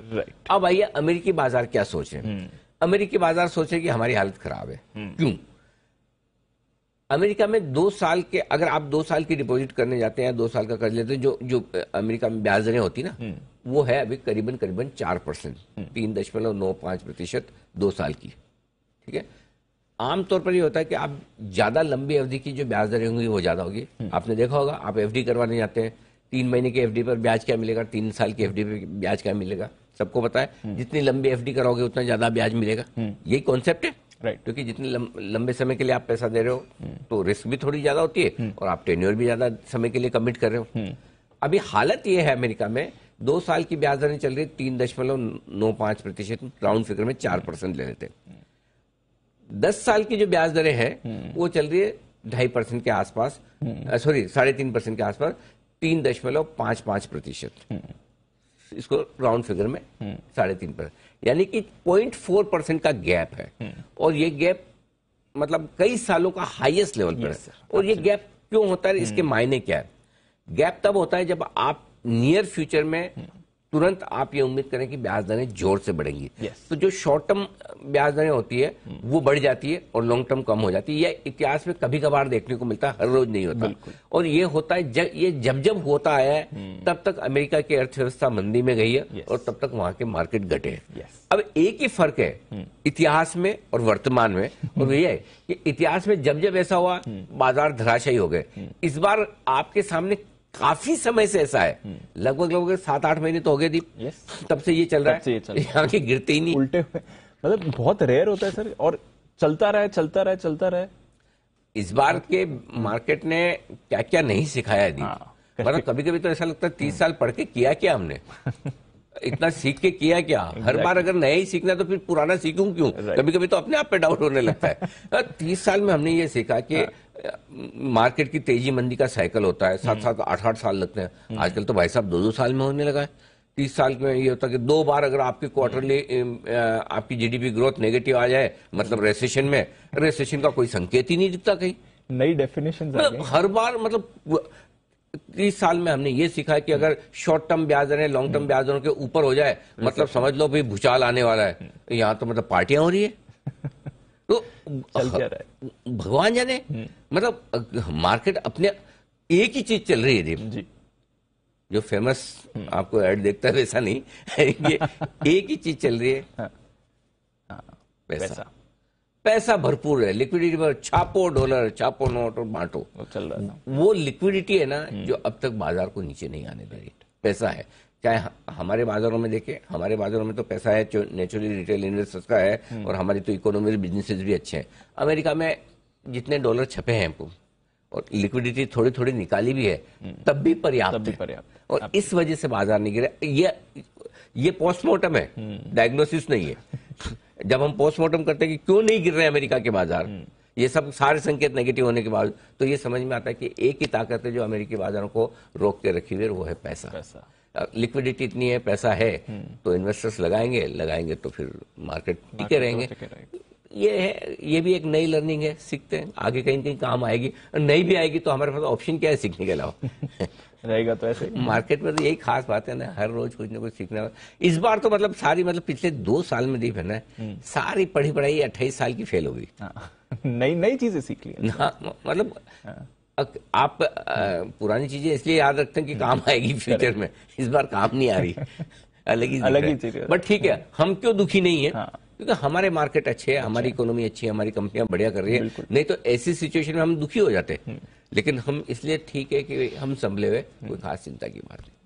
Right. अब आइए अमेरिकी बाजार क्या सोच रहे हैं। अमेरिकी बाजार सोचे कि हमारी हालत खराब है। क्यों? अमेरिका में 2 साल के, अगर आप 2 साल की डिपॉजिट करने जाते हैं या 2 साल का कर्ज लेते हैं, जो जो अमेरिका में ब्याज दरें होती ना, वो है अभी करीबन करीबन 4%, 3.95% 2 साल की। ठीक है। आमतौर पर ये होता है कि आप ज्यादा लंबी अवधि की जो ब्याज दरें होंगी वो ज्यादा होगी। आपने देखा होगा, आप एफडी करवाने जाते हैं, 3 महीने की एफडी पर ब्याज क्या मिलेगा, 3 साल की एफडी पर ब्याज क्या मिलेगा, सबको पता है। जितनी लंबी एफडी कराओगे उतना ज्यादा ब्याज मिलेगा। यही कॉन्सेप्ट है। राइट। क्योंकि जितने लंबे समय के लिए आप पैसा दे रहे हो तो रिस्क भी थोड़ी ज्यादा होती है और आप टेन्योर भी ज्यादा समय के लिए कमिट कर रहे हो। अभी हालत ये है अमेरिका में, 2 साल की ब्याज दरें चल रही है 3.95%, राउंड फिगर में 4% ले लेते हैं। 10 साल की जो ब्याज दरें हैं वो चल रही है 2.5% के आसपास, सॉरी 3.5% के आसपास, 3.55%। इसको राउंड फिगर में 3.5%, यानी कि 0.4% का गैप है। और ये गैप मतलब कई सालों का हाईएस्ट लेवल पर है। और ये गैप क्यों होता है, इसके मायने क्या है? गैप तब होता है जब आप नियर फ्यूचर में तुरंत आप ये उम्मीद करें कि ब्याज दरें जोर से बढ़ेंगी। तो जो शॉर्ट टर्म ब्याज दरें होती है वो बढ़ जाती है और लॉन्ग टर्म कम हो जाती है। यह इतिहास में कभी कभार देखने को मिलता है, हर रोज नहीं होता। और ये होता है ये जब जब होता है तब तक अमेरिका की अर्थव्यवस्था मंदी में गई है और तब तक वहां के मार्केट घटे हैं। अब एक ही फर्क है इतिहास में और वर्तमान में, और ये है कि इतिहास में जब जब ऐसा हुआ बाजार धराशायी हो गए। इस बार आपके सामने काफी समय से ऐसा है, लगभग 7-8 महीने तो हो गए दीप, तब से ये चल रहा है। यहाँ के गिरते ही नहीं, उल्टे हुए, मतलब बहुत रेयर होता है सर, और चलता रहे। इस बार के मार्केट ने क्या क्या नहीं सिखाया है दीप। मतलब कभी कभी तो ऐसा लगता है 30 साल पढ़ के किया क्या हमने, इतना सीख के किया क्या। हर बार अगर नया ही सीखना तो फिर पुराना सीखूं क्यों। कभी कभी तो अपने आप पे डाउट होने लगता है। 30 साल में हमने ये सीखा कि मार्केट की तेजी मंदी का साइकिल होता है, 7-7 8-8 साल लगते हैं। आजकल तो भाई साहब 2-2 साल में होने लगा है। 30 साल में ये होता है कि 2 बार अगर आपकी क्वार्टरली आपकी जीडीपी ग्रोथ नेगेटिव आ जाए, मतलब रेसेशन में, रेसेशन का कोई संकेत ही नहीं दिखता कहीं। नई डेफिनेशन हर बार, मतलब 30 साल में हमने ये सीखा कि अगर शॉर्ट टर्म ब्याज दरें लॉन्ग टर्म ब्याज दरों के ऊपर हो जाए, मतलब समझ लो भाई भूचाल आने वाला है। यहाँ तो मतलब पार्टियां हो रही है। तो चल क्या रहा है भगवान जाने, मतलब मार्केट अपने एक ही चीज चल रही है जी। जो फेमस आपको ऐड देखता है वैसा नहीं, ये एक ही चीज चल रही है, पैसा भरपूर है, लिक्विडिटी पर छापो डॉलर, छापो नोट और बांटो, चल रहा है। वो लिक्विडिटी है ना जो अब तक बाजार को नीचे नहीं आने दे रही। पैसा है, चाहे हमारे बाजारों में देखें, हमारे बाजारों में तो पैसा है जो नेचुरली रिटेल इन्वेस्टर्स का है, और हमारी तो इकोनॉमी बिजनेसेस भी अच्छे हैं। अमेरिका में जितने डॉलर छपे हैं और लिक्विडिटी थोड़ी थोड़ी निकाली भी है, तब भी पर्याप्त है। और इस वजह से बाजार नहीं गिरा। ये पोस्टमार्टम है, डायग्नोसिस नहीं है। जब हम पोस्टमार्टम करते हैं कि क्यों नहीं गिर रहे अमेरिका के बाजार, ये सब सारे संकेत नेगेटिव होने के बाद, तो ये समझ में आता है कि एक ही ताकत है जो अमेरिकी बाजारों को रोक के रखी हुई है, वो है पैसा। लिक्विडिटी इतनी है, पैसा है, तो इन्वेस्टर्स लगाएंगे तो फिर मार्केट टिके रहेंगे। ये है, ये भी एक नई लर्निंग है, सीखते हैं, आगे कहीं कहीं काम आएगी। नहीं भी आएगी तो हमारे पास ऑप्शन क्या है सीखने के अलावा रहेगा। तो ऐसे मार्केट में तो यही खास बात है ना, हर रोज कुछ ना कुछ सीखना। इस बार तो मतलब पिछले 2 साल में दीप है ना, सारी पढ़ी पढ़ाई 28 साल की फेल हो गई। नई चीजें सीख ली। मतलब आप पुरानी चीजें इसलिए याद रखते हैं कि काम आएगी फ्यूचर में, इस बार काम नहीं आ रही। अलग ही चीज। बट ठीक है, हम क्यों दुखी नहीं है, क्योंकि हमारे मार्केट अच्छे है, हमारी इकोनॉमी अच्छी है, हमारी कंपनियां बढ़िया कर रही है। नहीं तो ऐसी सिचुएशन में हम दुखी हो जाते हैं। लेकिन हम इसलिए ठीक है कि हम संभले हुए, कोई खास चिंता की बात नहीं।